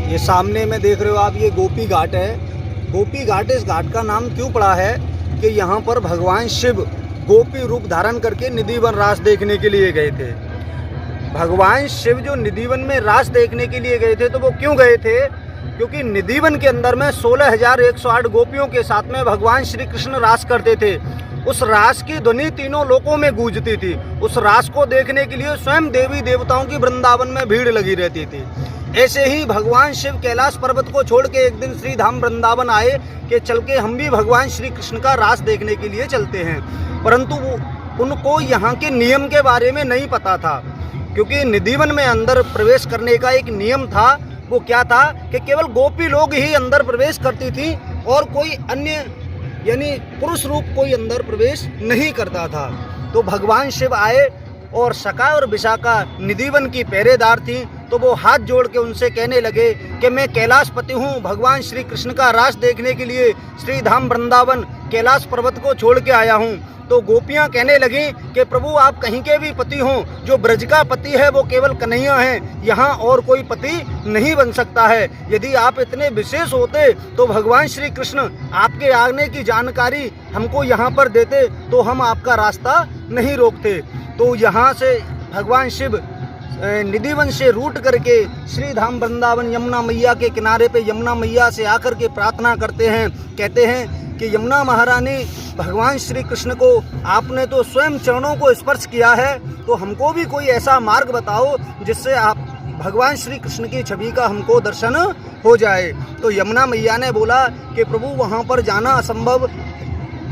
ये सामने में देख रहे हो आप, ये गोपी घाट है। गोपी घाट, इस घाट का नाम क्यों पड़ा है कि यहाँ पर भगवान शिव गोपी रूप धारण करके निधिवन रास देखने के लिए गए थे। भगवान शिव जो निधिवन में रास देखने के लिए गए थे, तो वो क्यों गए थे? क्योंकि निधिवन के अंदर में 16,108 गोपियों के साथ में भगवान श्री कृष्ण रास करते थे। उस रास की ध्वनि तीनों लोकों में गूंजती थी। उस रास को देखने के लिए स्वयं देवी देवताओं की वृंदावन में भीड़ लगी रहती थी। ऐसे ही भगवान शिव कैलाश पर्वत को छोड़ के एक दिन श्री धाम वृंदावन आए कि चल के हम भी भगवान श्री कृष्ण का रास देखने के लिए चलते हैं। परंतु उनको यहाँ के नियम के बारे में नहीं पता था, क्योंकि निधिवन में अंदर प्रवेश करने का एक नियम था। वो क्या था कि केवल गोपी लोग ही अंदर प्रवेश करती थी और कोई अन्य यानी पुरुष रूप कोई अंदर प्रवेश नहीं करता था। तो भगवान शिव आए और सका और विशाखा निधिवन की पहरेदार थी। तो वो हाथ जोड़ के उनसे कहने लगे कि मैं कैलाशपति हूँ, भगवान श्री कृष्ण का रास देखने के लिए श्री धाम वृंदावन कैलाश पर्वत को छोड़ के आया हूँ। तो गोपियाँ कहने लगी कि प्रभु आप कहीं के भी पति हों, जो ब्रज का पति है वो केवल कन्हैया है, यहाँ और कोई पति नहीं बन सकता है। यदि आप इतने विशेष होते तो भगवान श्री कृष्ण आपके आने की जानकारी हमको यहाँ पर देते, तो हम आपका रास्ता नहीं रोकते। तो यहाँ से भगवान शिव निधिवन से रूट करके श्री धाम वृंदावन यमुना मैया के किनारे पे यमुना मैया से आकर के प्रार्थना करते हैं। कहते हैं कि यमुना महारानी, भगवान श्री कृष्ण को आपने तो स्वयं चरणों को स्पर्श किया है, तो हमको भी कोई ऐसा मार्ग बताओ जिससे आप भगवान श्री कृष्ण की छवि का हमको दर्शन हो जाए। तो यमुना मैया ने बोला कि प्रभु वहाँ पर जाना असंभव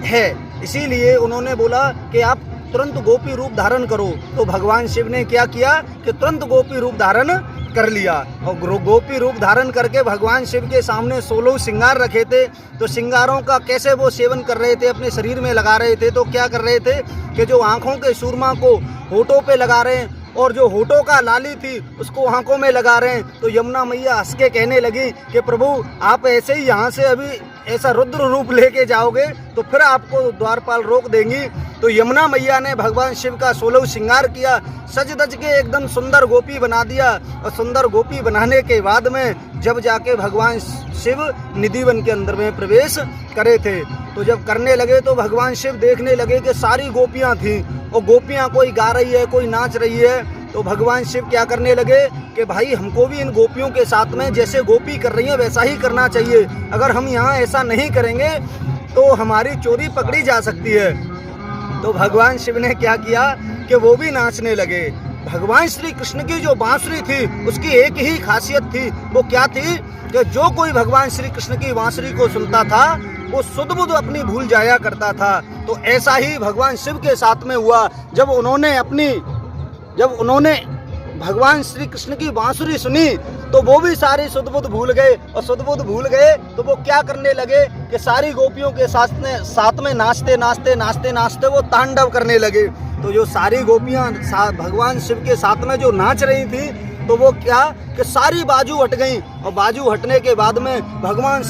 है, इसीलिए उन्होंने बोला कि आप तुरंत गोपी रूप धारण करो। तो भगवान शिव ने क्या किया कि तुरंत गोपी रूप धारण कर लिया। और गोपी रूप धारण करके भगवान शिव के सामने 16 श्रृंगार रखे थे। तो श्रृंगारों का कैसे वो सेवन कर रहे थे, अपने शरीर में लगा रहे थे। तो क्या कर रहे थे कि जो आँखों के सुरमा को होठों पे लगा रहे हैं और जो होठों का लाली थी उसको आँखों में लगा रहे हैं। तो यमुना मैया हंस के कहने लगी कि प्रभु आप ऐसे ही यहाँ से अभी ऐसा रुद्र रूप लेके जाओगे तो फिर आपको द्वारपाल रोक देंगी। तो यमुना मैया ने भगवान शिव का 16 श्रृंगार किया, सज धज के एकदम सुंदर गोपी बना दिया। और सुंदर गोपी बनाने के बाद में जब जाके भगवान शिव निधिवन के अंदर में प्रवेश करे थे, तो जब करने लगे तो भगवान शिव देखने लगे कि सारी गोपियाँ थीं और गोपियाँ कोई गा रही है, कोई नाच रही है। तो भगवान शिव क्या करने लगे कि भाई हमको भी इन गोपियों के साथ में जैसे गोपी कर रही है वैसा ही करना चाहिए। अगर हम यहाँ ऐसा नहीं करेंगे तो हमारी चोरी पकड़ी जा सकती है। तो भगवान शिव ने क्या किया कि वो भी नाचने लगे। भगवान श्री कृष्ण की जो बांसुरी थी उसकी एक ही खासियत थी, वो क्या थी कि जो कोई भगवान श्री कृष्ण की बांसुरी को सुनता था वो सुध बुध अपनी भूल जाया करता था। तो ऐसा ही भगवान शिव के साथ में हुआ। जब उन्होंने भगवान श्री कृष्ण की बांसुरी सुनी तो वो भी सारी सुध बुध भूल गए। और सुध बुध भूल गए तो वो क्या करने लगे कि सारी गोपियों के साथ में नाचते नाचते वो तांडव करने लगे। तो जो सारी गोपियां भगवान शिव के साथ में जो नाच रही थी, तो वो क्या कि सारी बाजू हट गई। और बाजू हटने के बाद में भगवान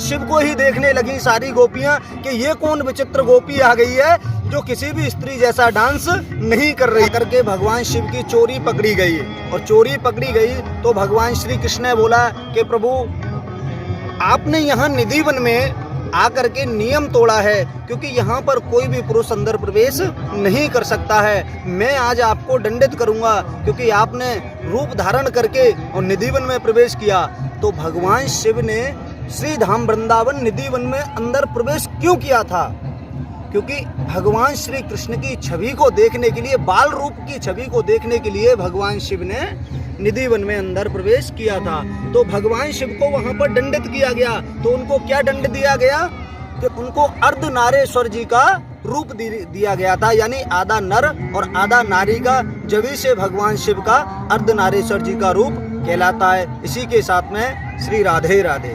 शिव को ही देखने लगी सारी गोपियां कि ये कौन विचित्र गोपी आ गई है जो किसी भी स्त्री जैसा डांस नहीं कर रही। करके भगवान शिव की चोरी पकड़ी गई। और चोरी पकड़ी गई तो भगवान श्री कृष्ण ने बोला कि प्रभु आपने यहाँ निधिवन में आकर के नियम तोड़ा है, क्योंकि यहाँ पर कोई भी पुरुष अंदर प्रवेश नहीं कर सकता है। मैं आज आपको दंडित करूँगा क्योंकि आपने रूप धारण करके और निधिवन में प्रवेश किया। तो भगवान शिव ने श्री धाम वृंदावन निधिवन में अंदर प्रवेश क्यों किया था? क्योंकि भगवान श्री कृष्ण की छवि को देखने के लिए, बाल रूप की छवि को देखने के लिए भगवान शिव ने निधिवन में अंदर प्रवेश किया था। तो भगवान शिव को वहां पर दंडित किया गया। तो उनको क्या दंड दिया गया कि उनको अर्धनारेश्वर जी का रूप दिया गया था, यानी आधा नर और आधा नारी का जभी से भगवान शिव का अर्धनारेश्वर जी का रूप कहलाता है। इसी के साथ में श्री राधे राधे।